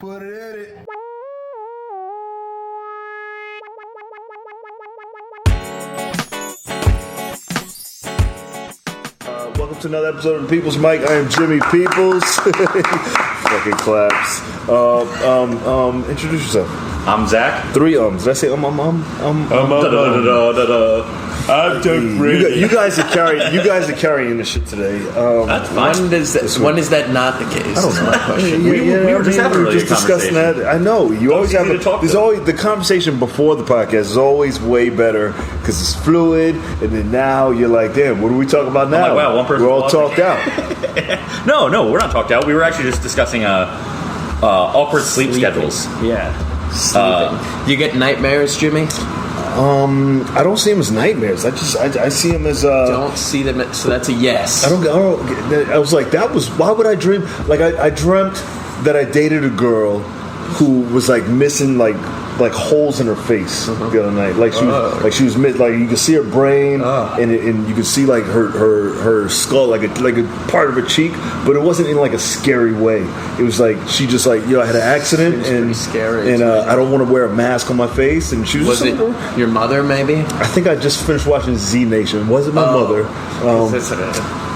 Put it in it. Welcome to another episode of the People's Mic. I am Jimmy Peoples. Fucking claps. Introduce yourself. I'm Zach. 3 ums. Did I say I'm Doug Brady. You guys are carrying this shit today. That's fine. When is that not the case? I don't know. We were just having a discussing that. I know. You always have there's always the conversation before the podcast is always way better because it's fluid. And then now you're like, damn, what do we talk about now? I'm like, wow, one person. We're all talked out. No, we're not talked out. We were actually just discussing awkward sleep schedules. Yeah. You get nightmares, Jimmy? I don't see them as nightmares. I see them as don't see them. So that's a yes. I was like, why would I dream? Like I dreamt that I dated a girl who was like missing like holes in her face the other night. Like she was like you could see her brain and you could see like her skull like a part of her cheek, but it wasn't in like a scary way. It was like she just like I had an accident and scary. And I don't want to wear a mask on my face. And she was it your mother? Maybe I think I just finished watching Z Nation. Was it my mother?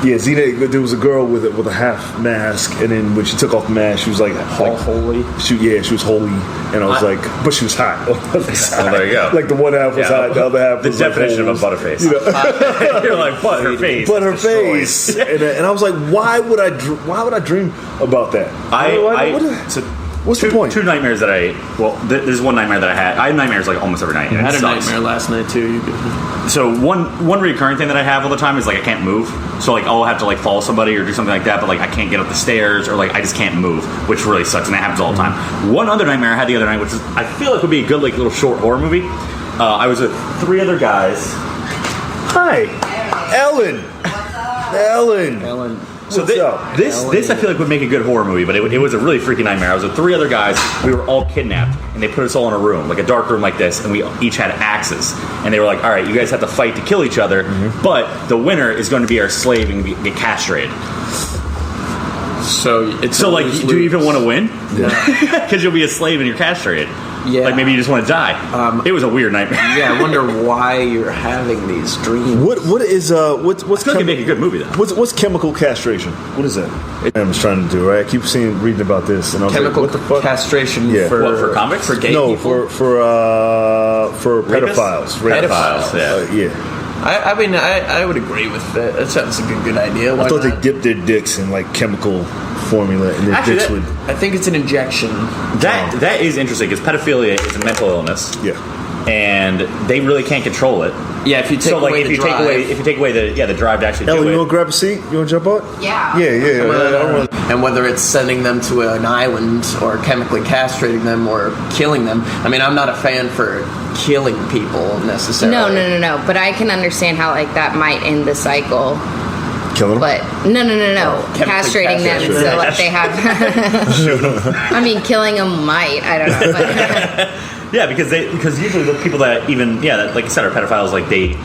Yeah, Z Nation. There was a girl with a half mask, and then when she took off the mask, she was like holy. She was holy, and I was like, but she was hot. Well, there you go. Like the one half was hot, the other half was the definition of a butterface. You're like her face. And I was like, why would I dream about that? What's the point? Two nightmares that there's one nightmare that I had. I have nightmares like almost every night. I had a nightmare last night too. So one recurring thing that I have all the time is like I can't move. So like I'll have to like follow somebody or do something like that, but like I can't get up the stairs or like I just can't move, which really sucks, and that happens all the time. One other nightmare I had the other night, which is I feel like would be a good like little short horror movie. I was with 3 other guys. Hi, Ellen. So this I feel like would make a good horror movie, but it was a really freaky nightmare. I was with 3 other guys. We were all kidnapped, and they put us all in a room, like a dark room like this, and we each had axes. And they were like, all right, you guys have to fight to kill each other, but the winner is going to be our slave and get castrated. So like, do you even want to win? Yeah. Because you'll be a slave and you're castrated. Yeah. Like maybe you just want to die. It was a weird nightmare. Yeah, I wonder why you're having these dreams. What's It's going to make a good movie though. What's chemical castration? What is that? I was trying to do right. I keep reading about this, and I was chemical like, what the fuck? Castration for convicts? For gay no, people? for pedophiles. Pedophiles. Yeah. I mean, I would agree with that. That sounds like a good idea. Why I thought not? they dipped their dicks in like chemical formula, and their dicks would. I think it's an injection. That is interesting because pedophilia is a mental illness. Yeah. And they really can't control it. Yeah, if you take away the drive. If you take away the drive to actually Ellen, do it. you want to grab a seat? You want to jump out? Yeah. Yeah. And whether it's sending them to an island or chemically castrating them or killing them. I mean, I'm not a fan for killing people necessarily. No. But I can understand how like that might end the cycle. Killing them? But no. Castrating them so like they have. I mean, killing them might. I don't know. But yeah, because usually the people that that, like you said, are pedophiles. Like they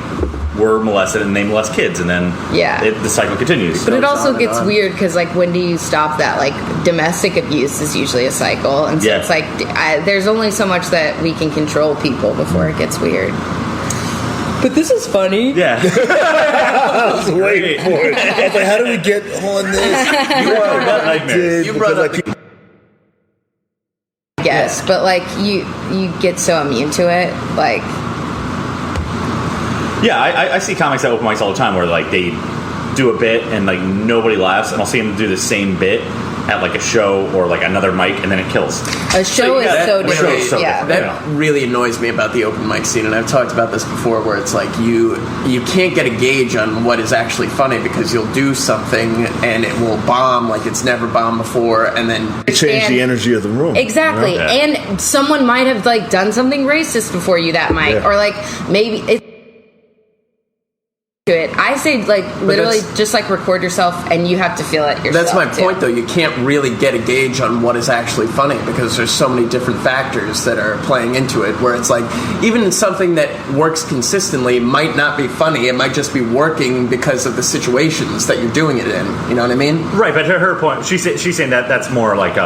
were molested and they molest kids, and then the cycle continues. But it also gets weird because like when do you stop that? Like domestic abuse is usually a cycle, and so it's like there's only so much that we can control people before it gets weird. But this is funny. Yeah. I was waiting for it. I was like, how do we get on this? You brought up Yes, but like you get so immune to it, like. Yeah, I see comics at open mics all the time where like they do a bit and like nobody laughs, and I'll see them do the same bit at like a show or like another mic, and then it kills. A show is so different. That really annoys me about the open mic scene, and I've talked about this before, where it's like you can't get a gauge on what is actually funny because you'll do something and it will bomb like it's never bombed before, and then change the energy of the room. Exactly, and someone might have like done something racist before you that mic, or like maybe it. It. I say like literally just like record yourself and you have to feel it yourself. That's my point though. You can't really get a gauge on what is actually funny because there's so many different factors that are playing into it, where it's like even something that works consistently might not be funny. It might just be working because of the situations that you're doing it in. You know what I mean? Right, but her point, she's saying that that's more like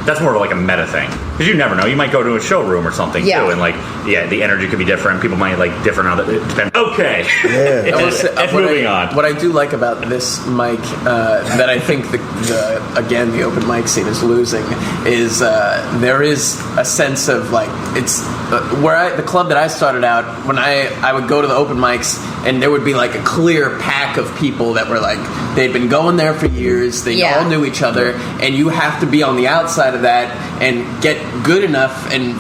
That's more of like a meta thing because you never know. You might go to a showroom or something too, and like the energy could be different. People might like different. It depends. Okay, Yeah. moving on. What I do like about this mic that I think the open mic scene is losing is there is a sense of like it's the club that I started out when I would go to the open mics and there would be like a clear pack of people that were like they'd been going there for years. They all knew each other, and you have to be on the outside of that and get good enough and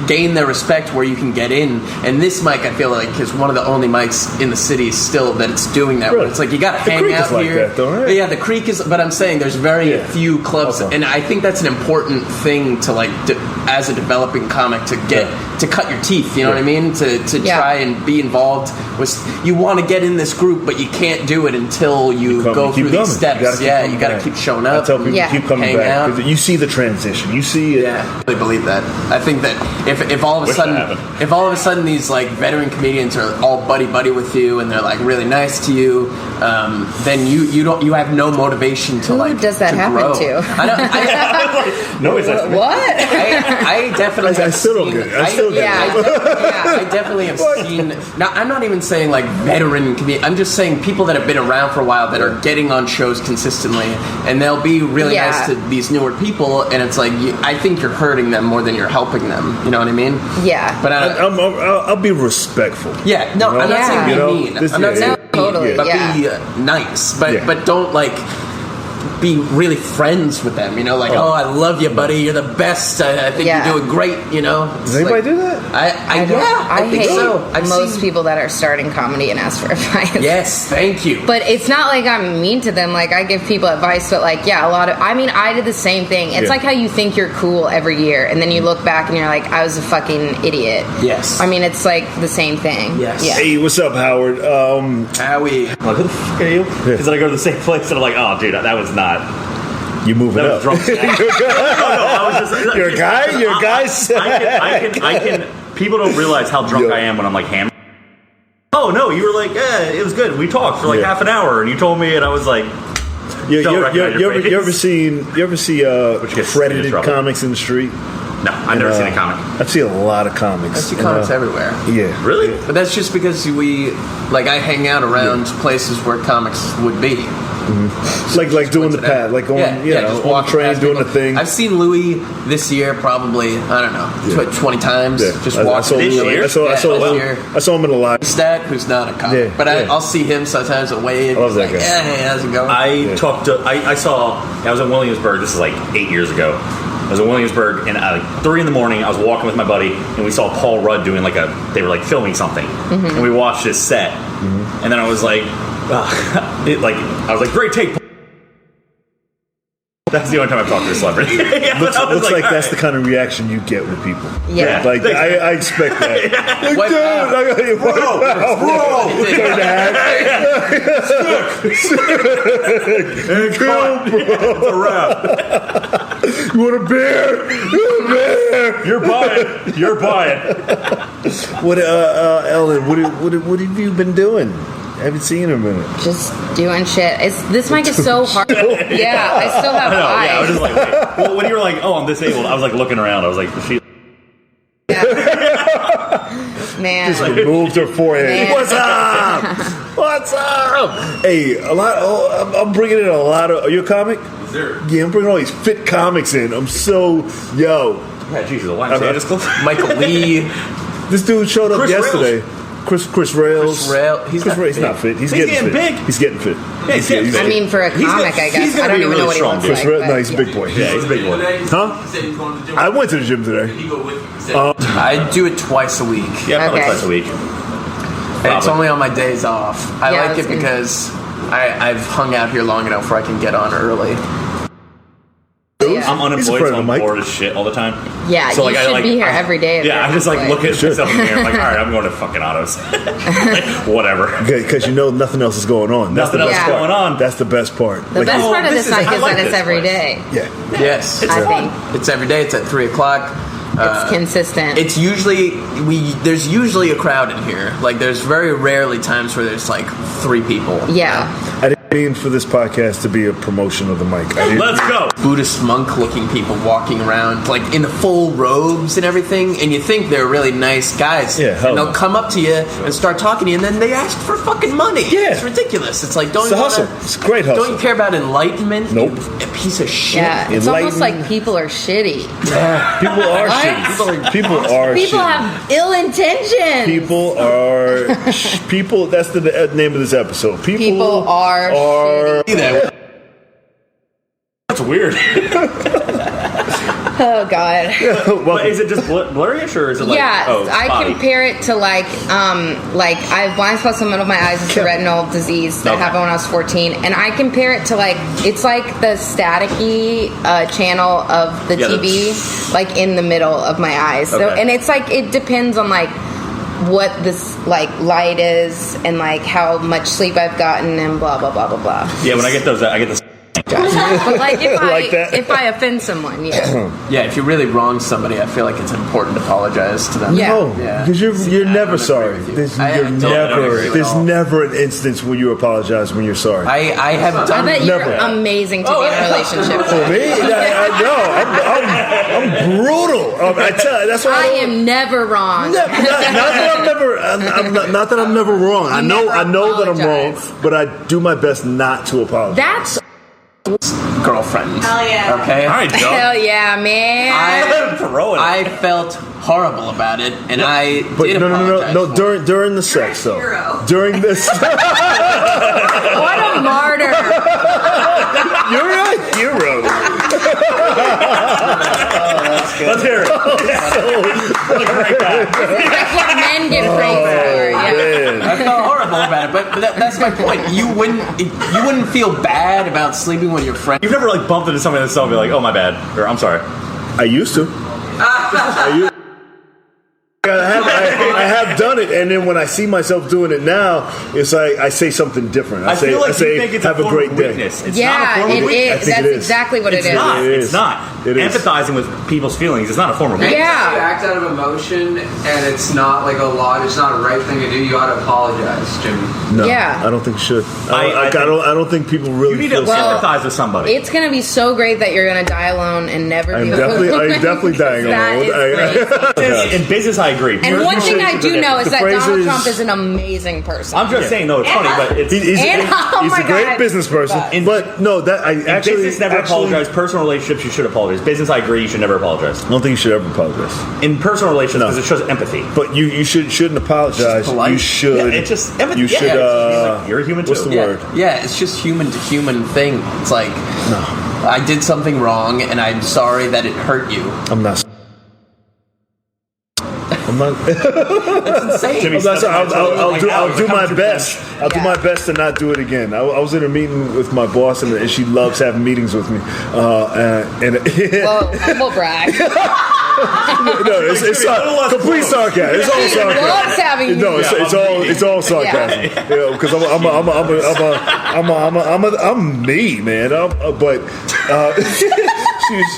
gain their respect where you can get in. And this mic, I feel like, is one of the only mics in the city still that it's doing that. Really? It's like you got to hang out like here. That, though, right? Yeah, the Creek is. But I'm saying there's very few clubs, and I think that's an important thing to like as a developing comic to get to cut your teeth. You know what I mean? To try and be involved with. You want to get in this group, but you can't do it until you go through these steps. You got to keep showing up. I tell people keep coming back because you see the transition. You see it. Yeah, I believe that. I think that if all of a sudden these like veteran comedians are all buddy with you and they're like really nice to you, then you have no motivation to Who does that happen grow. to? What? I definitely. I still don't get it. I definitely have seen. Now, I'm not even saying like veteran comedians. I'm just saying people that have been around for a while that are getting on shows consistently, and they'll be really nice to these newer people, and it's like I think you're hurting them more than you're helping them. You know what I mean? Yeah. But I'll be respectful. Yeah. No, I'm not saying be mean. I'm not saying totally. but be nice. But don't like be really friends with them. You know, like I love you, buddy. You're the best. I think you're doing great. You know. Does anybody do that? I think hate so. most people that are starting comedy and ask for advice. Yes, thank you. But it's not like I'm mean to them. Like I give people advice, but like a lot of. I mean, I did the same thing. It's like how you think you're cool every year, and then you look back and you're like, I was a fucking idiot. Yes. I mean, it's like the same thing. Yes. Yeah. Hey, what's up, Howard? Howie. I'm like, who the fuck are you? Because then I go to the same place and I'm like, oh, dude, that was not. You moving up? Drunk. You're a guy. You're a guy. I can. People don't realize how drunk I am when I'm like hammered. Oh no, you were like, it was good. We talked for like half an hour, and you told me, and I was like, you ever see credited comics in the street? No, I've never seen a comic. I've seen a lot of comics. I see comics everywhere. Yeah, really. But that's just because I hang out around places where comics would be. Mm-hmm. Like doing the pad, like going, just on the train, doing the thing. I've seen Louis this year probably, I don't know, 20 times. Yeah. Just walking this year. I saw him in a live. Stat, who's not a comic, but I'll see him sometimes at Wave. I love that guy. Yeah, hey, how's it going? I was in Williamsburg. This is like 8 years ago. I was in Williamsburg, and at 3 in the morning, I was walking with my buddy, and we saw Paul Rudd doing they were like filming something, and we watched his set, and then I was like, I was like, great take. That's the only time I've talked to a celebrity. looks like that's the kind of reaction you get with people. Yeah. Like I expect that. It's a wrap. You want a beer? You're buying. What, Ellen? What have you been doing? I haven't seen her in a minute. Just doing shit. This mic is so hard. Yeah, I still have eyes. I was just like, wait. Well, when you were like, oh, I'm disabled, I was like looking around. I was like, she. Man. Just removed her forehead. Man. What's up? What's up? Hey, I'm bringing in a lot of. Are you a comic? Sir. Yeah, I'm bringing all these fit comics in. I'm so Yeah, Jesus, a Los Angeles club. Michael Lee. This dude showed up yesterday. Chris Rails. He's not fit. He's getting big. He's getting fit. Yeah, I mean, for a comic, I guess. I don't even know what he looks like. No, he's a big boy. Yeah, he's a big boy. Huh? I went to the gym today. I do it twice a week. Yeah, probably twice a week. And it's only on my days off. I like it because I've hung out here long enough where I can get on early. Yeah. I'm unemployed, so I'm bored as shit all the time. Yeah, so you should be here every day. Yeah, I just look at myself in the mirror. I'm like, all right, I'm going to fucking autos. Whatever. Because nothing else is going on. Nothing else is going on. That's the best part. The best part of this night is that it's every day. Yeah. Yes. I think. It's every day. It's at 3 o'clock. It's consistent. It's usually there's usually a crowd in here. Like there's very rarely times where there's 3 people. Yeah. mean for this podcast to be a promotion of the mic. Let's go. Buddhist monk-looking people walking around, like in the full robes and everything, and you think they're really nice guys. Yeah, hell and they'll no. come up to you and start talking to you, and then they ask for fucking money. Yeah. It's ridiculous. It's like, don't It's a you hustle. wanna- It's a great hustle. Don't you care about enlightenment? Nope. You a piece of shit. Yeah, it's almost Enlightened. like people are shitty. People are What? shitty. People are People shitty. have ill intentions. People are people. That's the name of this episode. People are See that? That's weird. Oh god. But is it just blurryish or is it like? Yeah, I spotty? compare it to like I have blind spots in the middle of my eyes. It's a retinal disease that Okay. happened when I was 14, and I compare it to like it's like the staticky channel of the Yeah, TV, like in the middle of my eyes. So, Okay. and it's like it depends on like what this like light is and like how much sleep I've gotten and blah blah blah blah blah. Yeah, when I get those, I get the. But like Like that. if I offend someone, yeah. Yeah, if you really wrong somebody, I feel like it's important to apologize to them. Yeah. No, Yeah. because you're I never don't sorry. agree with you. There's, I you're don't agree with there's all. never an instance when you apologize when you're sorry. I have I done bet you're Never. amazing to be in a relationship For with. me, I know I'm brutal. I tell you, that's why I I don't. am never wrong. Not that I'm never. Not that I'm never wrong. I know that I'm wrong, apologize. but I do my best not to apologize. That's girlfriend. Hell yeah. Okay. All right, Joe. hell yeah, man. Throw it. I felt horrible about it, and I But did no, apologize. no. for it. During the sex though. hero. During this, What a martyr. you're a hero. Let's hear it. What a great guy. That's what men get praised for. Yeah. Man. I felt horrible about it, but that's my point. You wouldn't feel bad about sleeping with your friend. You've never like bumped into somebody that's and be like, "Oh, my bad," or "I'm sorry." I used to. I have done it, and then when I see myself doing it now, it's like I say something different. I feel like say, you think it's have a a form great of day. weakness. It's not a Yeah, form of it weakness. I is. think That's it is. exactly what It's it is. not. It is. It's not. It is. Empathizing with people's feelings is not a form of weakness. You Yeah. act out of emotion, and it's not like a lot. It's not a right thing to do. You ought to apologize, Jimmy. No, Yeah. I don't think you should. I think- I don't think people really You need to feel sorry. empathize with somebody. It's gonna be so great that you're gonna die alone and never I'm be definitely dying That alone. is great. In business, I agree. And one thing I do know is The that phrase Donald is- Trump is an amazing person. I'm just saying, no, it's funny, but it's He's And- oh a my great God. business person, but no, that I in actually business never apologize. Personal relationships, you should apologize. Business, I agree, you should never apologize. I don't think you should ever apologize. In personal relations, No. because it shows empathy. But you shouldn't apologize. It's polite. You should. Yeah, it's just empathy. You Yeah, should. it's just like, you're a human What's too. the Yeah, word? yeah, it's just human to human thing. It's like No, I did something wrong, and I'm sorry that it hurt you. I'm not. I'm not. Insane. Jimmy, I'm not sorry. I'll do my Come best. I'll do Yeah. my best to not do it again. I was in a meeting with my boss, and she loves having meetings with me. And Whoa, humble brag. no, it's complete sarcasm. It's all sarcasm. Loves having No, it's all sarcasm. Because I'm me, man. But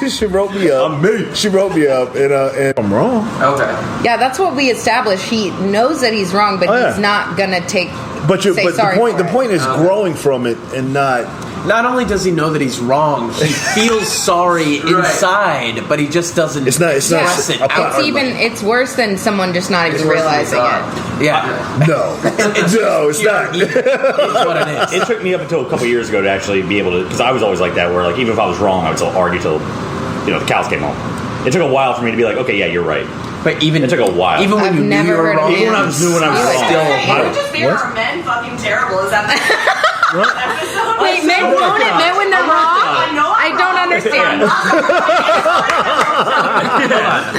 she wrote me up. I'm me. She wrote me up, and I'm wrong. Okay. Yeah, that's what we established. He knows that he's wrong, but Oh, yeah. he's not gonna take. But say the sorry point for the it. point is growing from it and not. Not only does he know that he's wrong, he feels sorry inside, but he just doesn't. It's not. It's not. express it outwardly. It's worse than someone just not even It's worse than realizing we it. thought. Yeah, No, no, it's not. It's what it is. It took me up until a couple years ago to actually be able to, because I was always like that, where like even if I was wrong, I would still argue till the cows came home. It took a while for me to be like, okay, yeah, you're right. But even It took a while. Even when I've you knew never you were heard of wrong, him. Even when I knew when I was Still- wrong, still- It would just be What? are men fucking terrible? Is that the episode? Wait, men don't admit when they're wrong? I don't understand.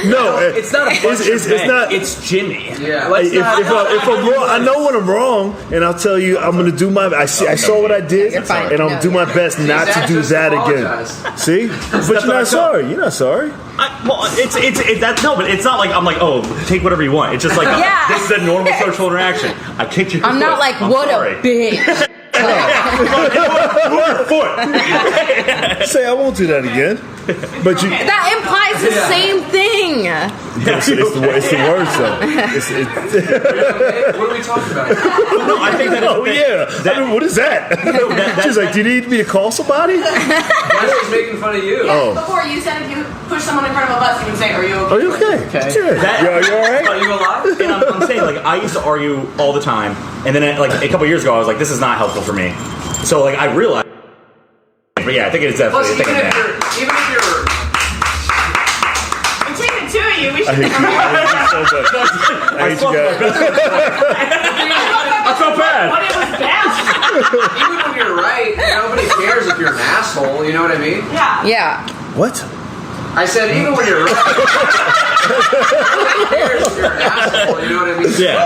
No, it's not a bunch It's of men. not. It's Jimmy. Yeah. Let's If not- I'm wrong, I know when I'm wrong, and I'll tell you I'm going to do my. I saw what I did, You're fine. and I'll No, do my you're best not to Exactly. do Just that again. apologize. See, but you're not sorry. You're not sorry. but it's not like I'm like, oh, take whatever you want. It's just like Yeah. this is a normal social interaction. I kicked your I'm foot. not like, I'm what sorry. a bitch. Move your foot. Say I won't do that again. But you. That implies the same thing. It's the words though. What are we talking about? No, I think that. I mean, what is that? She's like, do you need me to call somebody? That's just making fun of you. Before you said if you push someone in front of a bus, you would say, "Are you okay?" Are you okay? Okay. Sure. You all right? Are you alive? And I'm saying, like, I used to argue all the time, and then like a couple years ago, I was like, this is not helpful for me. So like I realized, but yeah, I think it is definitely. Plus, even if you're Between the two of you, we I should hate you. I hate you so much. I hate you guys. I felt bad. But it was bad. even when you're right, nobody cares if you're an asshole. You know what I mean? Yeah. Yeah. What? I said even when you're right, nobody cares if you're an asshole. You know what I mean? Yeah.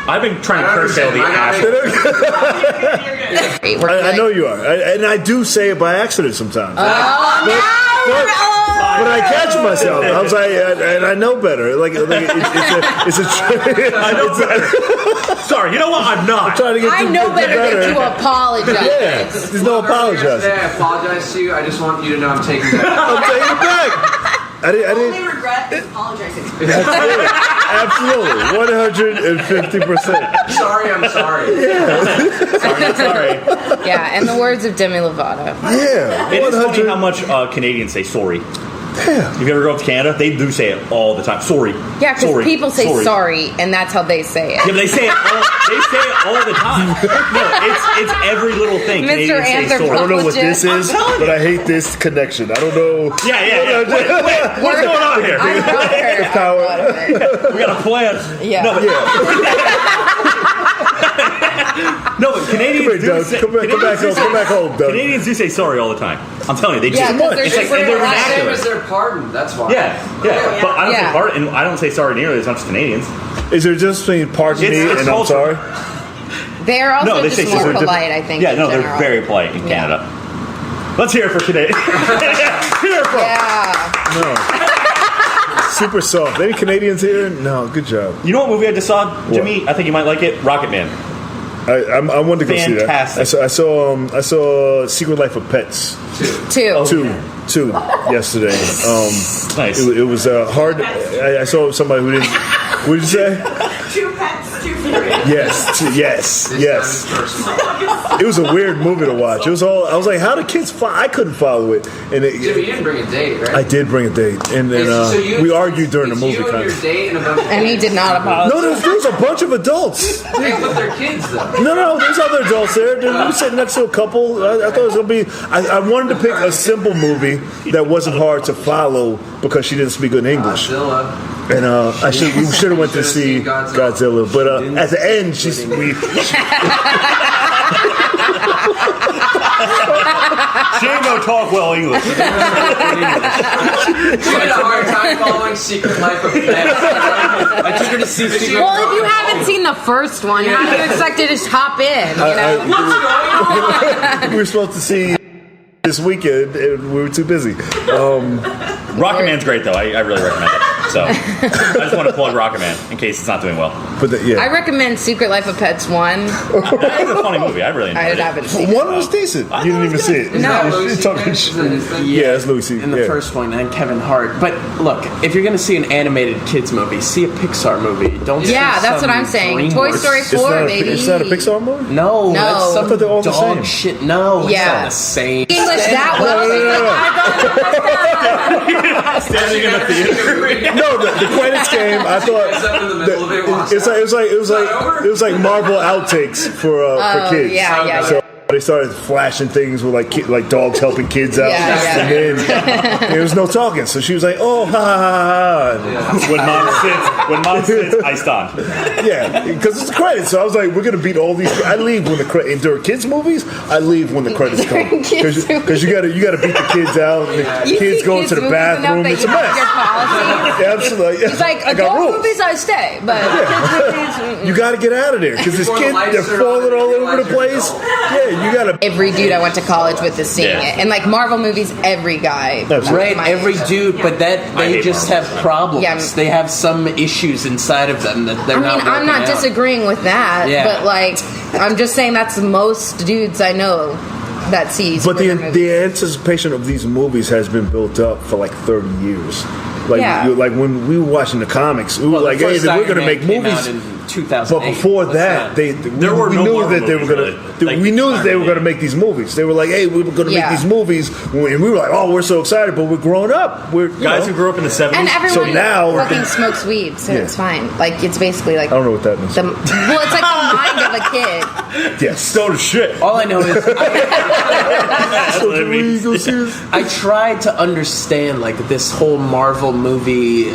I've been trying to curtail the ass. I know you are, and I do say it by accident sometimes. But I catch myself. I was like, and I know better. Like it's a. I know better. Sorry, you know what? I'm not. I'm trying to get I know better than to apologize. Yeah, there's no apologizing. Today, I apologize to you. I just want you to know I'm taking it back. I'm taking it back. I Only didn't. regret is apologizing. Absolutely, 150%. Sorry, I'm sorry. Sorry. Yeah, in the words of Demi Lovato. Yeah, It is funny 100. how much Canadians say sorry. Yeah. If you ever go up to Canada, they do say it all the time. Sorry. Yeah, because Sorry. people say sorry, and that's how they say it. Yeah, but they say it all the time. No, it's every little thing. Mr. Canadians say I sorry. don't know what this I'm is, telling but you. I hate this connection. I don't know. Yeah. Wait, what's going on here? I brought her. I brought her. We got a plan. Yeah. No, but Canadians do Doug. say, Come back home, Doug. Canadians do say sorry all the time. I'm telling you, they Yeah, just because they're it's like super in their relaxed. Same vernacular. as their pardon. That's why. Yeah. But I don't Yeah. say pardon, and I don't say sorry nearly as much as Canadians. Is there just between pardon me It's and I'm culture. sorry? They're also No, they just say more sorry. polite, I think. Yeah, in no, they're general. very polite in Yeah. Canada. Let's hear it for Canadians. Hear it from. Yeah. No. Super soft. Any Canadians here? No. Good job. You know what movie I just saw, Jimmy? I think you might like it. Rocket Man. I wanted to go Fantastic. see that. I saw Secret Life of Pets Two. two yesterday. Nice. It was hard. I saw somebody who didn't. What did you say? 2 pets, 2 furious. Yes. This time it's personal. It was a weird movie to watch. It was all. I was like, how do kids follow? I couldn't follow it. And Jimmy, you didn't bring a date, right? I did bring a date, and then we argued during the movie. You and your date and a bunch of And he did not apologize. No, there was a bunch of adults. Hey, with their kids though. No, there's other adults there. We were sitting next to a couple. I thought it was gonna be. I wanted to pick a simple movie that wasn't hard to follow because she didn't speak good English. Godzilla. And we should have went to see Godzilla. But at the end, we She ain't gonna talk well English. You had a hard time following Secret Life of Pets. I took her to see Secret Well, if you haven't seen the first one, how do you expect to just hop in? You know? we were supposed to see this weekend, and we were too busy. Rocket Man's great though. I really recommend it. So I just want to plug Rocket Man in case it's not doing well. But I recommend Secret Life of Pets 1. It's a funny movie. I really enjoyed it. I haven't seen it. one was decent. You didn't even see it. No. You're talking shit. Yeah, it's Lucy. in the first one, and Kevin Hart. But look, if you're going to see an animated kids movie, see a Pixar movie. Don't. Yeah, see that's what some I'm saying. DreamWorks. Toy Story 4, baby. It's not a Pixar movie? No, No. that's some I thought they're all the dog same. shit. No, Yeah. it's not the same. English that well. Standing in the theater. No, the credits came. I thought Up in the middle of it, watch it was like Marvel outtakes for kids. yeah. So they started flashing things with like dogs helping kids out, Yeah. and then there was no talking. So she was like, "Oh, ha ha ha!" When mom sits, I stand. Yeah, because it's the credits. So I was like, "We're gonna beat all these." I leave when the credits. During kids' movies, I leave when the credits come Kids' because you gotta beat the kids out. And the You kids see go into kids' the movies enough bathroom. that It's a you have your mess. policy. Yeah, absolutely. It's like I got adult rules. movies, I stay, but kids' movies. You got to get out of there because this Before the kid lights they're are on, falling all you over the realize place. you're Yeah, you got to. Every dude I went to college with is seeing Yeah. it, and like Marvel movies, every guy. Right, my every age. dude, but that I they hate just Marvel. have problems. Yeah. They have some issues inside of them that they're I mean, not. I'm not working out. disagreeing with that, Yeah. but like, I'm just saying that's most dudes I know that sees. But superhero movies. the anticipation of these movies has been built up for like 30 years. Like, Yeah. like when we were watching the comics, we were like, "Hey, we're going to make movies." in 2008. But before that, we knew that they were going to. We knew that they were going to make these movies. They were like, "Hey, we were going to make these movies," and we were like, "Oh, we're so excited!" But we're growing up. We're Guys who grew up in the 70s. And everyone So now- fucking smokes weed, so it's fine. Like it's basically like I don't know what that means. well, it's like the mind of a kid. Yes, Stoned as shit. All I know is That's what it means. I tried to understand like this whole Marvel movie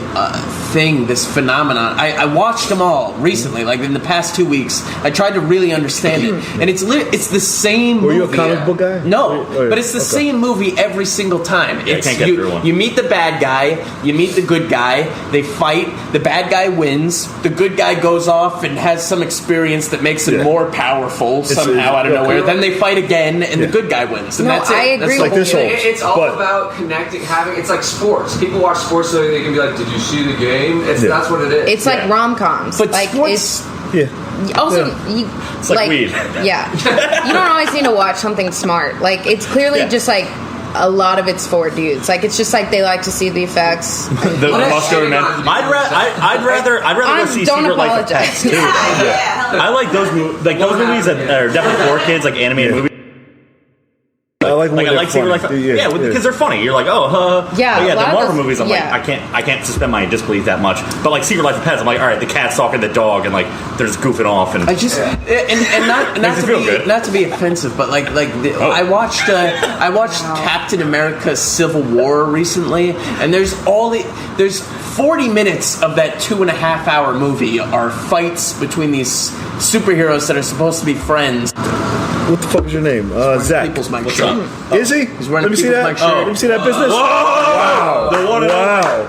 thing, this phenomenon. I watched them all recently, like in the past 2 weeks. I tried to really understand it, and it's the same. Were movie. you a comic book guy? No, Oh, yeah. but it's the same movie every single time. Yeah, It's I can't get through one. you meet the bad guy, you meet the good guy. They fight. The bad guy wins. The good guy goes off and has some experience that makes him more powerful somehow out of nowhere. Then they fight again, and the good guy wins. And No, that's it. I agree. That's the Like whole this thing. whole- It's all But- about connecting, it's like sports. People watch sports so they can be like, "Did you see the game?" That's what it is. It's like rom-coms. But like sports- Yeah. also you, It's like weed. Yeah, you don't always need to watch something smart. Like it's clearly just like a lot of it's for dudes. Like it's just like they like to see the effects. The muscular men. I'd rather go see don't Secret Life of apologize. Pets too. Yeah. I like those movies. Like those movies that are definitely for kids, like animated movies. I like when Like I they're like Secret Life. funny. Yeah, because they're funny. You're like, oh, Yeah, But a yeah, lot the of Marvel those- movies, I'm yeah. like, I can't suspend my disbelief that much. But like Secret Life of Pets, I'm like, all right, the cat's talking to the dog, and like they're just goofing off, and I just and not Makes to you feel be good. not to be offensive, but I watched Captain America: Civil War recently, and there's 40 minutes of that 2.5 hour movie are fights between these superheroes that are supposed to be friends. What the fuck is your name? Zach. People's Mike What's shirt. up? Is he? He's wearing Let me see People's that. Mike shirt. Let me see that business. Wow. The one and Wow.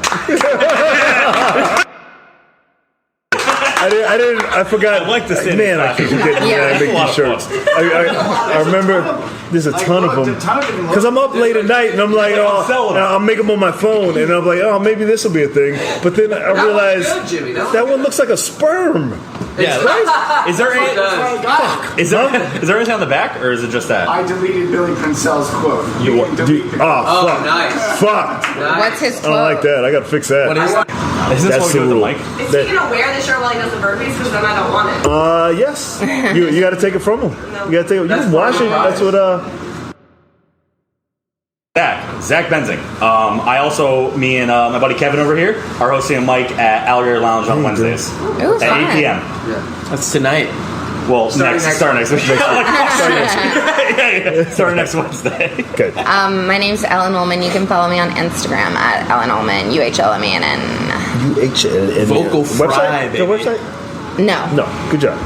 I forgot. I like the standing Man, I keep forgetting Yeah. when I make It's a lot these of shirts. I remember there's a ton of them. Because I'm up late at night and I'm like, I'll make them on my phone. And I'm like, oh, maybe this will be a thing. But then I realize good, Jimmy. that one looks like a sperm. yeah. Is there any? Is there anything on the back, or is it just that? I deleted Billy Princel's quote. You what? Oh, fuck. nice. Fuck. What's his I quote? don't like that. I gotta fix that. What is that? Is this That's what the we do rule. with the mic? Is That- he gonna wear the shirt while he does the burpees? Because then I don't want it. Yes. You got to take it from him. You got to take it. You can wash it. That's what. Zach Benzing. I also, me and my buddy Kevin over here are hosting a mic at Alligator Lounge on Wednesdays Ooh, at fun. 8 p.m. That's tonight. Well, Starting next week. Starting next Wednesday. Good. My name's Ellen Uhlman. You can follow me on Instagram at Ellen Uhlman, UHLMANN. UH. Vocal fry, website? baby. The website? No. No. Good job.